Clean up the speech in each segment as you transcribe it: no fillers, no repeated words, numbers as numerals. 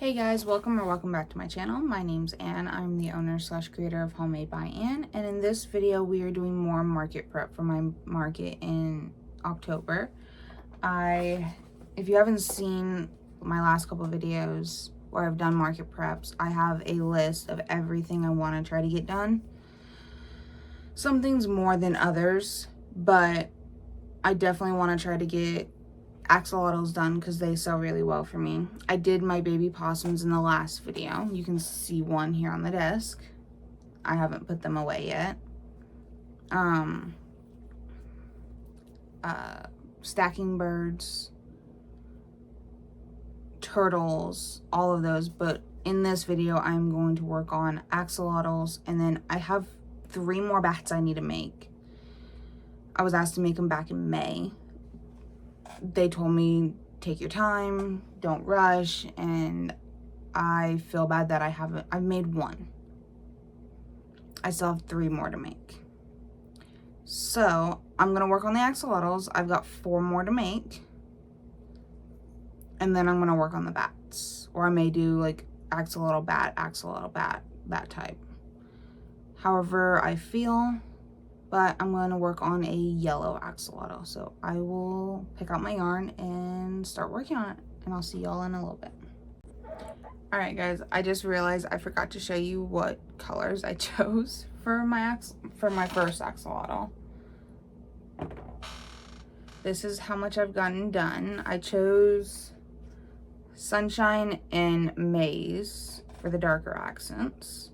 Hey guys, welcome back to my channel. My name's Anne. I'm the owner slash creator of Homemade by Anne, and in this video we are doing more market prep for my market in October. If you haven't seen my last couple videos where I've done market preps, I have a list of everything I want to try to get done. Some things more than others, but I definitely want to try to get axolotls done because they sell really well for me. I did my baby possums in the last video. You can see one here on the desk. I haven't put them away yet. Stacking birds, turtles, all of those. But in this video, I'm going to work on axolotls, and then I have 3 more bats I need to make. I was asked to make them back in May. They told me, take your time, don't rush, and I feel bad that I've made 1. I still have 3 more to make. So I'm gonna work on the axolotls. I've got 4 more to make. And then I'm gonna work on the bats. Or I may do like axolotl bat, that type. However I feel. But I'm going to work on a yellow axolotl. So I will pick out my yarn and start working on it. And I'll see y'all in a little bit. Alright guys, I just realized I forgot to show you what colors I chose for my first axolotl. This is how much I've gotten done. I chose Sunshine and Maize for the darker accents.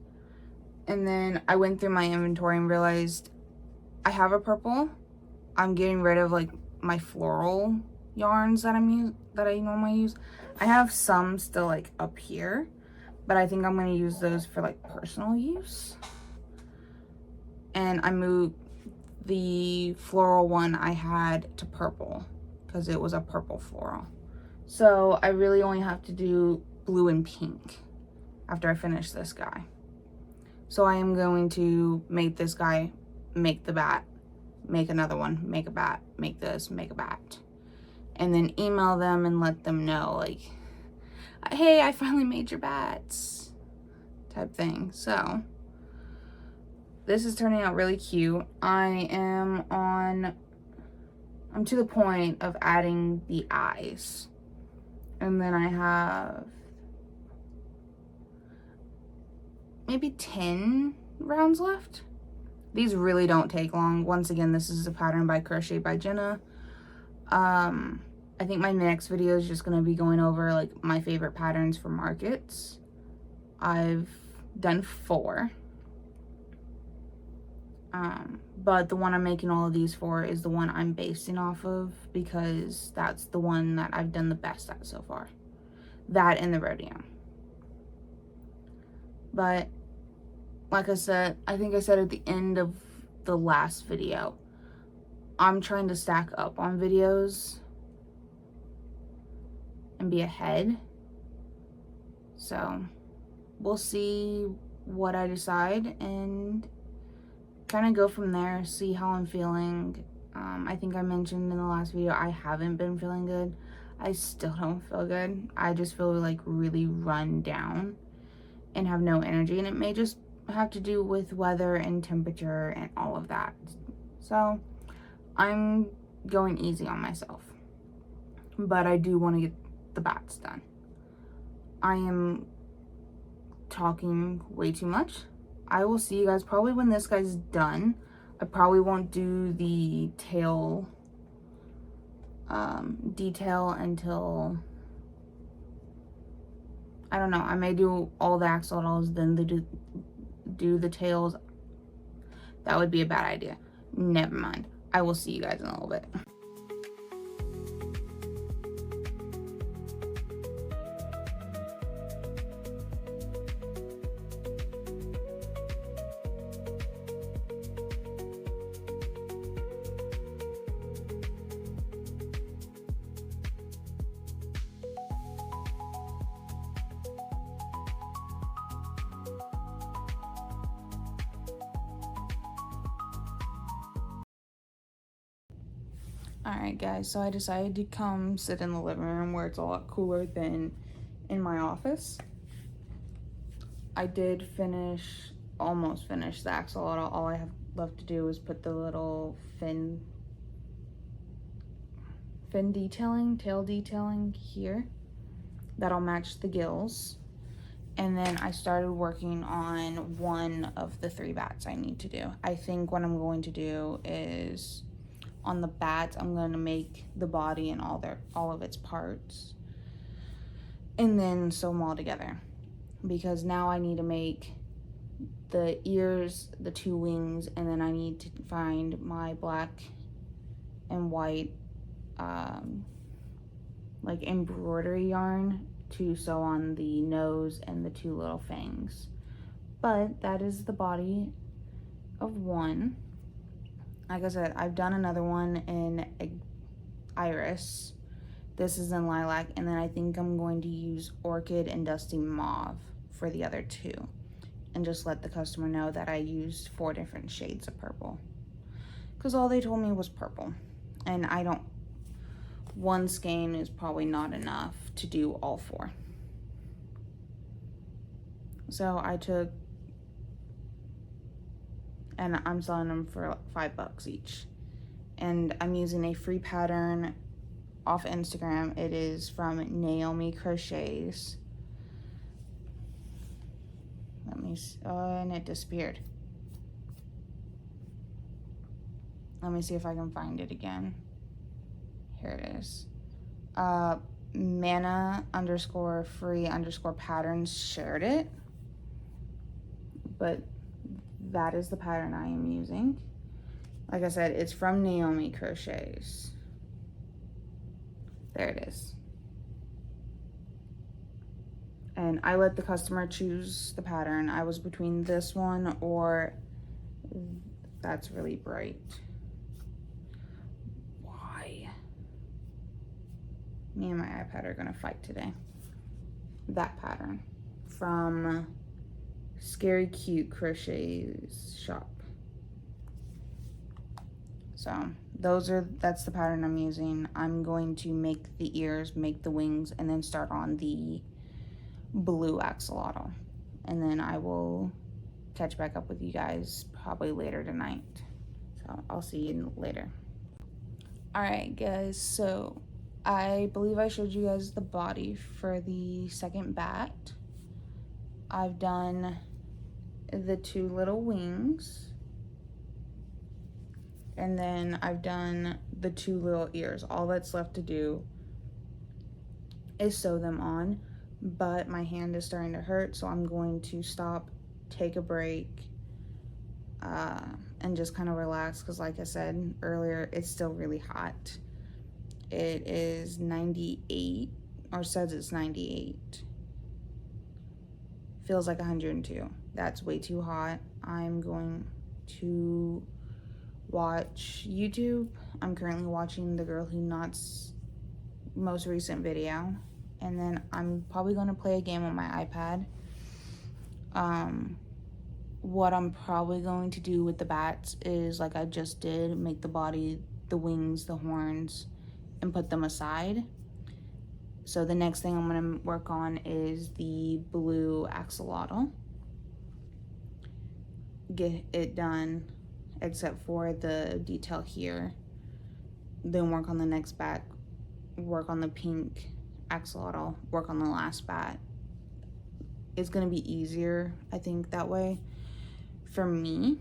And then I went through my inventory and realized I have a purple. I'm getting rid of like my floral yarns that I normally use. I have some still like up here, but I think I'm going to use those for like personal use. And I moved the floral one I had to purple because it was a purple floral. So I really only have to do blue and pink after I finish this guy. So I am going to make this guy, make the bat, make another one, make a bat, make this, make a bat, and then email them and let them know like, hey, I finally made your bats type thing. So this is turning out really cute. I'm to the point of adding the eyes, and then I have maybe 10 rounds left. These really don't take long. Once again, this is a pattern by Crochet by Jenna. I think my next video is just going to be going over like my favorite patterns for markets. I've done 4. But the one I'm making all of these for is the one I'm basing off of because that's the one that I've done the best at so far. That and the rodeo. But like I said, I think I said at the end of the last video, I'm trying to stack up on videos and be ahead. So we'll see what I decide and kind of go from there, see how I'm feeling. I think I mentioned in the last video, I haven't been feeling good. I still don't feel good. I just feel like really run down and have no energy, and it may just have to do with weather and temperature and all of that. So I'm going easy on myself, but I do want to get the bats done. I am talking way too much. I will see you guys probably when this guy's done. I probably won't do the tail detail until, I don't know, I may do all the axolotls, then do the tails. That would be a bad idea. Never mind. I will see you guys in a little bit. Alright guys, so I decided to come sit in the living room where it's a lot cooler than in my office. I did almost finish the axolotl. All I have left to do is put the little fin detailing, tail detailing here. That'll match the gills. And then I started working on one of the 3 bats I need to do. I think what I'm going to do is on the bats, I'm going to make the body and all of its parts, and then sew them all together, because now I need to make the ears, the 2 wings, and then I need to find my black and white like embroidery yarn to sew on the nose and the 2 little fangs. But that is the body of one. Like I said, I've done another one in iris. This is in lilac, and then I think I'm going to use orchid and dusty mauve for the other 2, and just let the customer know that I used 4 different shades of purple, because all they told me was purple, and one skein is probably not enough to do all 4. So I took, and I'm selling them for $5 each, and I'm using a free pattern off Instagram. It is from Naomi Crochets. Let me see. And it disappeared. Let me see if I can find it again. Here it is. Mana_free_patterns shared it, but that is the pattern I am using. Like I said, it's from Naomi Crochets. There it is. And I let the customer choose the pattern. I was between this one or that's really bright. Why? Me and my iPad are gonna fight today. That pattern from Scary Cute Crochets shop. So that's the pattern I'm using. I'm going to make the ears, make the wings, and then start on the blue axolotl. And then I will catch back up with you guys probably later tonight. So I'll see you later. All right, guys, so I believe I showed you guys the body for the second bat. I've done the 2 little wings, and then I've done the 2 little ears. All that's left to do is sew them on, but my hand is starting to hurt, so I'm going to stop, take a break, and just kind of relax, because like I said earlier, it's still really hot. It is 98, or says it's 98. Feels like 102. That's way too hot. I'm going to watch YouTube. I'm currently watching The Girl Who Knots most recent video, and then I'm probably going to play a game on my iPad. What I'm probably going to do with the bats is, like I just did, make the body, the wings, the horns, and put them aside. So the next thing I'm going to work on is the blue axolotl. Get it done except for the detail here. Then work on the next bat, work on the pink axolotl, work on the last bat. It's going to be easier, I think, that way for me,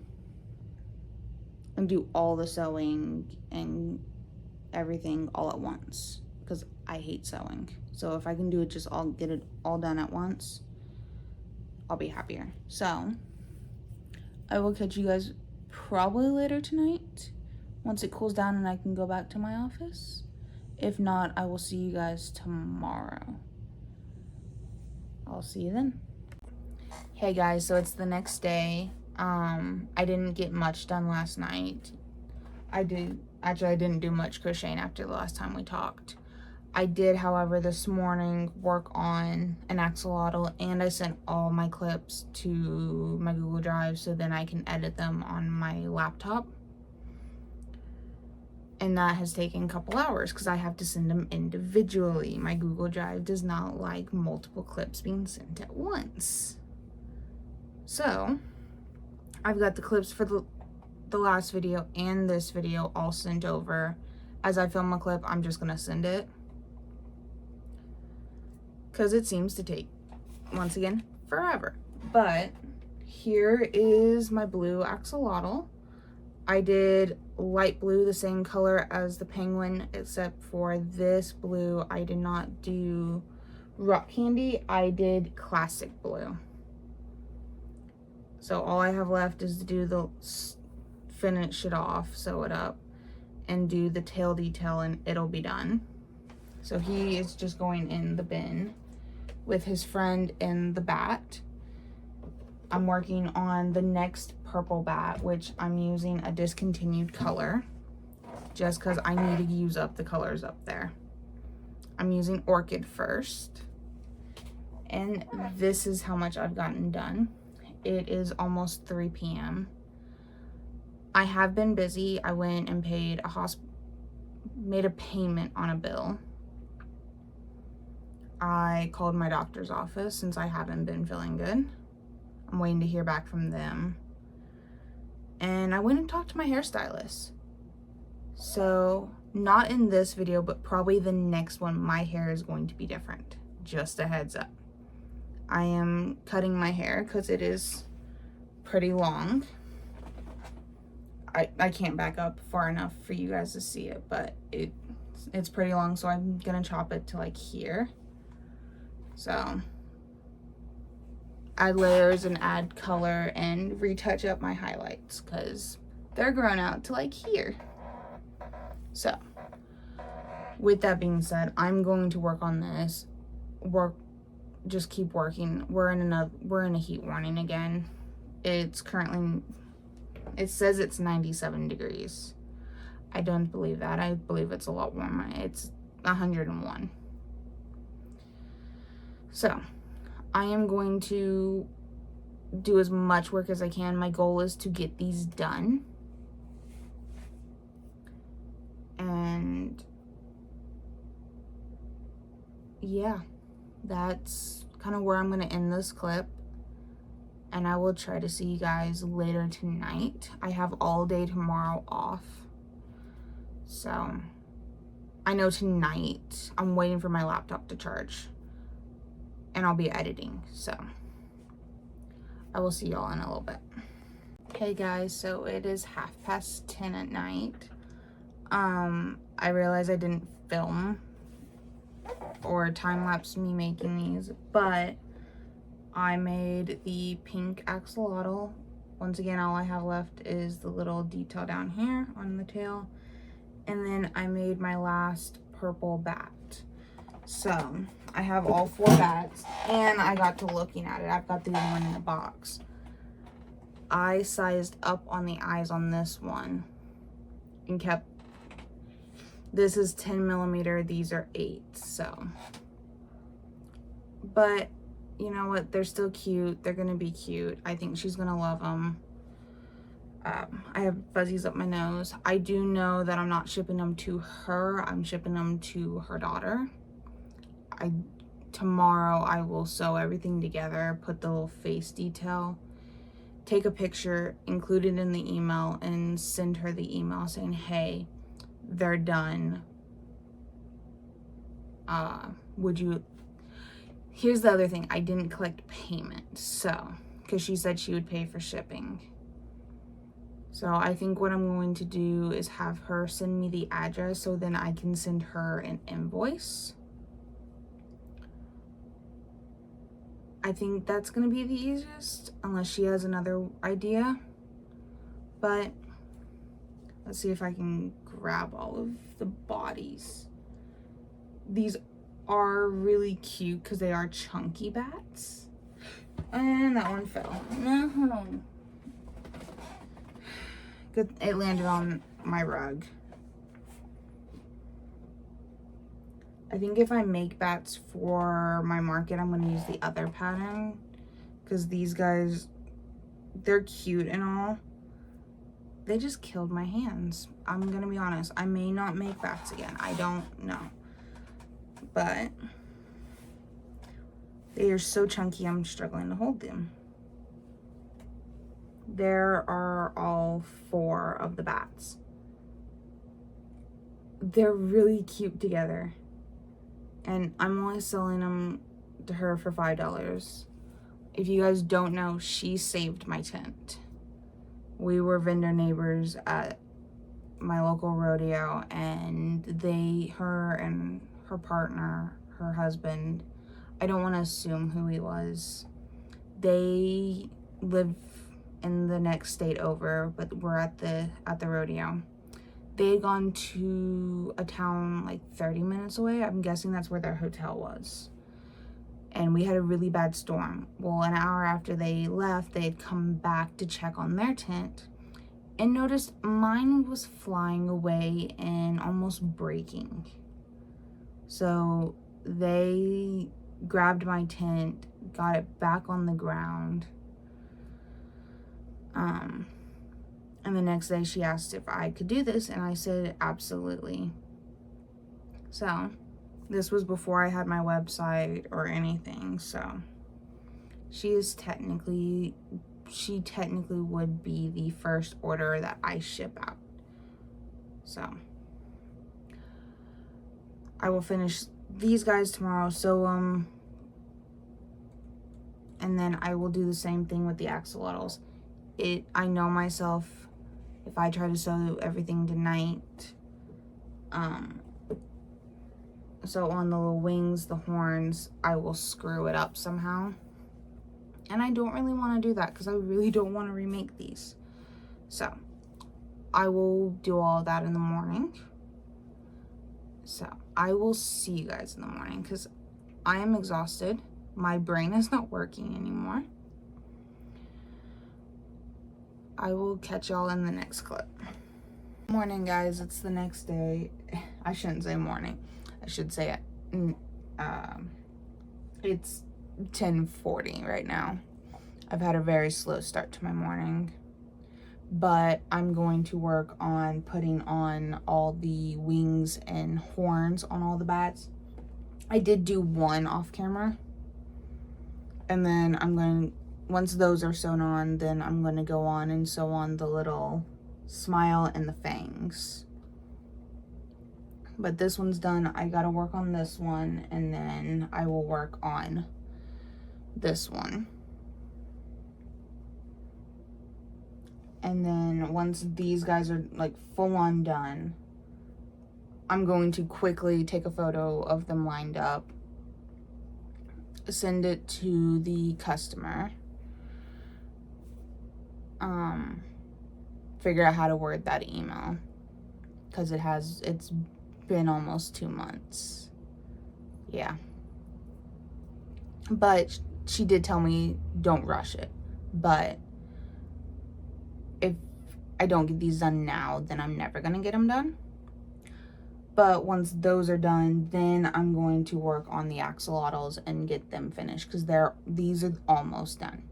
and do all the sewing and everything all at once, because I hate sewing. So if I can do it, get it all done at once, I'll be happier. So I will catch you guys probably later tonight once it cools down and I can go back to my office. If not, I will see you guys tomorrow. I'll see you then. Hey guys, so it's the next day. I didn't get much done last night. I didn't do much crocheting after the last time we talked. I did, however, this morning work on an axolotl, and I sent all my clips to my Google Drive so then I can edit them on my laptop. And that has taken a couple hours because I have to send them individually. My Google Drive does not like multiple clips being sent at once. So I've got the clips for the last video and this video all sent over. As I film a clip, I'm just gonna send it because it seems to take, once again, forever. But here is my blue axolotl. I did light blue, the same color as the penguin, except for this blue I did not do rock candy, I did classic blue. So all I have left is to do the finish it off, sew it up, and do the tail detail, and it'll be done. So he is just going in the bin with his friend in the bat. I'm working on the next purple bat, which I'm using a discontinued color just because I need to use up the colors up there. I'm using orchid first, and this is how much I've gotten done. It is almost 3 p.m. I have been busy. I went and paid made a payment on a bill. I called my doctor's office since I haven't been feeling good. I'm waiting to hear back from them. And I went and talked to my hairstylist. So, not in this video, but probably the next one, my hair is going to be different. Just a heads up. I am cutting my hair because it is pretty long. I can't back up far enough for you guys to see it, but it's pretty long, so I'm gonna chop it to like here. So add layers and add color and retouch up my highlights because they're grown out to like here. So with that being said, I'm going to work on this. Just keep working. We're in a heat warning again. It's currently, it says it's 97 degrees. I don't believe that. I believe it's a lot warmer. It's 101. So I am going to do as much work as I can. My goal is to get these done. And yeah, that's kind of where I'm going to end this clip. And I will try to see you guys later tonight. I have all day tomorrow off. So I know tonight I'm waiting for my laptop to charge. And I'll be editing. So I will see y'all in a little bit. Hey guys, so it is 10:30 at night. I realized I didn't film or time-lapse me making these, but I made the pink axolotl. Once again, all I have left is the little detail down here on the tail. And then I made my last purple bat. So I have all 4 bats, and I got to looking at it. I've got the other one in the box. I sized up on the eyes on this one and kept, this is 10 millimeter, these are 8, so. But you know what, they're still cute. They're gonna be cute. I think she's gonna love them. I have fuzzies up my nose. I do know that I'm not shipping them to her. I'm shipping them to her daughter. Tomorrow I will sew everything together, put the little face detail, take a picture, include it in the email, and send her the email saying, hey, they're done. Here's the other thing. I didn't collect payment, so, because she said she would pay for shipping. So I think what I'm going to do is have her send me the address so then I can send her an invoice. I think that's going to be the easiest, unless she has another idea. But let's see if I can grab all of the bodies. These are really cute because they are chunky bats. And that one fell. No. Good, it landed on my rug. I think if I make bats for my market, I'm going to use the other pattern. Because these guys, they're cute and all. they just killed my hands. I'm gonna be honest. I may not make bats again. I don't know. But they are so chunky, I'm struggling to hold them. There are all 4 of the bats. They're really cute together. And I'm only selling them to her for $5. If you guys don't know, she saved my tent. We were vendor neighbors at my local rodeo, and her and her partner, her husband, I don't want to assume who he was. They live in the next state over, but we're at the rodeo. They had gone to a town like 30 minutes away. I'm guessing that's where their hotel was. And we had a really bad storm. Well, an hour after they left, they had come back to check on their tent and noticed mine was flying away and almost breaking. So they grabbed my tent, got it back on the ground. And the next day she asked if I could do this, and I said absolutely. So this was before I had my website or anything, so she technically would be the first order that I ship out. So I will finish these guys tomorrow, so and then I will do the same thing with the axolotls. I know myself, if I try to sew everything tonight, so on the little wings, the horns, I will screw it up somehow. And I don't really want to do that because I really don't want to remake these. So I will do all that in the morning. So I will see you guys in the morning because I am exhausted. My brain is not working anymore. I will catch y'all in the next clip. Morning, guys. It's the next day. I shouldn't say morning. I should say it's 10:40 right now. I've had a very slow start to my morning, but I'm going to work on putting on all the wings and horns on all the bats. I did do one off camera, and then once those are sewn on, then I'm going to go on and sew on the little smile and the fangs. But this one's done. I got to work on this one, and then I will work on this one. And then once these guys are like full on done, I'm going to quickly take a photo of them lined up, send it to the customer, figure out how to word that email, because it's been almost 2 months. Yeah. But she did tell me don't rush it. But if I don't get these done now, then I'm never gonna get them done. But once those are done, then I'm going to work on the axolotls and get them finished, because these are almost done.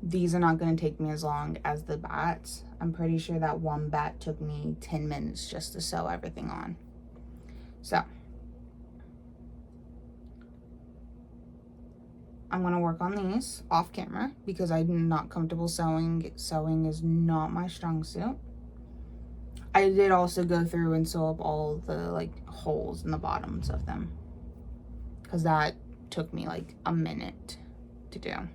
These are not going to take me as long as the bats. I'm pretty sure that one bat took me 10 minutes just to sew everything on. So I'm going to work on these off camera because I'm not comfortable sewing. Sewing is not my strong suit. I did also go through and sew up all the holes in the bottoms of them, because that took me like a minute to do.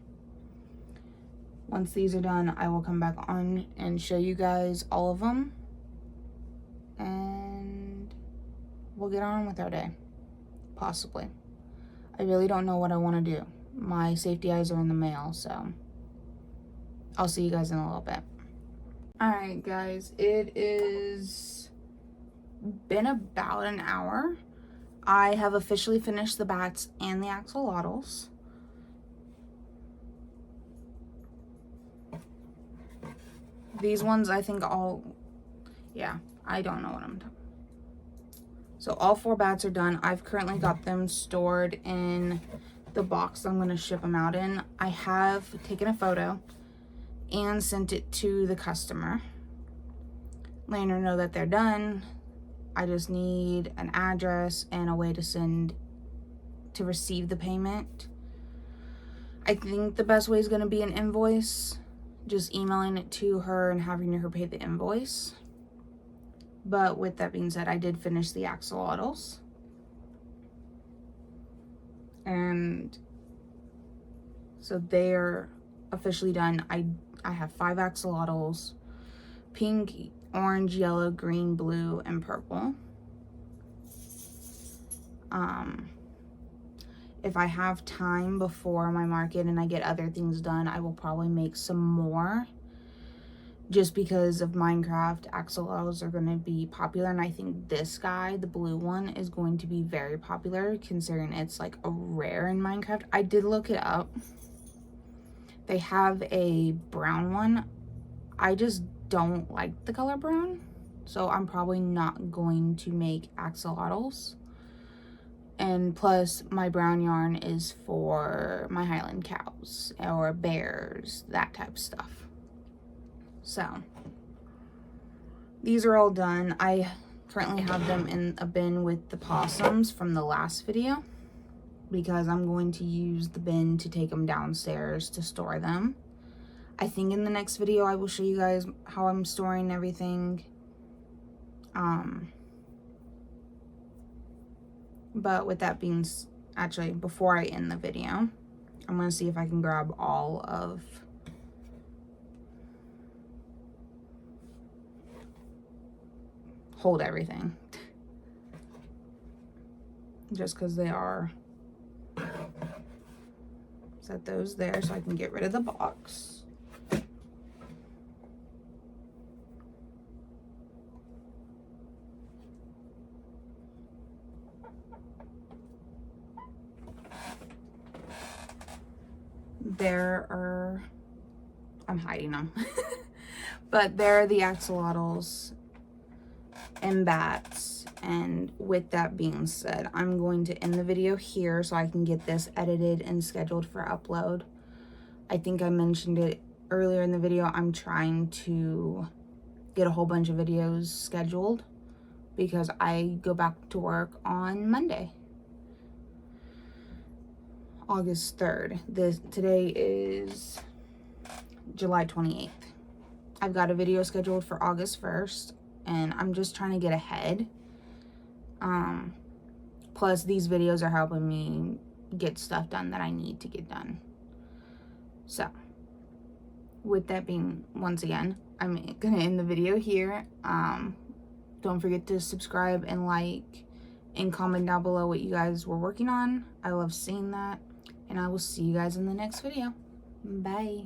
Once these are done, I will come back on and show you guys all of them, and we'll get on with our day, possibly. I really don't know what I want to do. My safety eyes are in the mail, so I'll see you guys in a little bit. Alright guys, it is been about an hour. I have officially finished the bats and the axolotls. These ones, I think I don't know what I'm talking. So all 4 bats are done. I've currently got them stored in the box I'm going to ship them out in. I have taken a photo and sent it to the customer. letting her know that they're done. I just need an address and a way to receive the payment. I think the best way is going to be an invoice, just emailing it to her and having her pay the invoice. But with that being said, I did finish the axolotls. And so they're officially done. I have 5 axolotls: pink, orange, yellow, green, blue, and purple. If I have time before my market and I get other things done, I will probably make some more, just because of Minecraft. Axolotls are going to be popular, and I think this guy, the blue one, is going to be very popular considering it's like a rare in Minecraft. I did look it up. They have a brown one. I just don't like the color brown, so I'm probably not going to make axolotls. And plus, my brown yarn is for my Highland cows or bears, that type of stuff. So these are all done. I currently have them in a bin with the possums from the last video, because I'm going to use the bin to take them downstairs to store them. I think in the next video I will show you guys how I'm storing everything. But with that being, actually, before I end the video, I'm going to see if I can grab all of hold everything. Just because they are. Set those there so I can get rid of the box. I'm hiding them. But there are the axolotls and bats. And with that being said, I'm going to end the video here so I can get this edited and scheduled for upload. I think I mentioned it earlier in the video. I'm trying to get a whole bunch of videos scheduled because I go back to work on Monday, August 3rd. Today is July 28th. I've got a video scheduled for August 1st, and I'm just trying to get ahead. Plus, these videos are helping me get stuff done that I need to get done. So, with that being, once again, I'm gonna end the video here. Don't forget to subscribe and like and comment down below what you guys were working on. I love seeing that. And I will see you guys in the next video. Bye.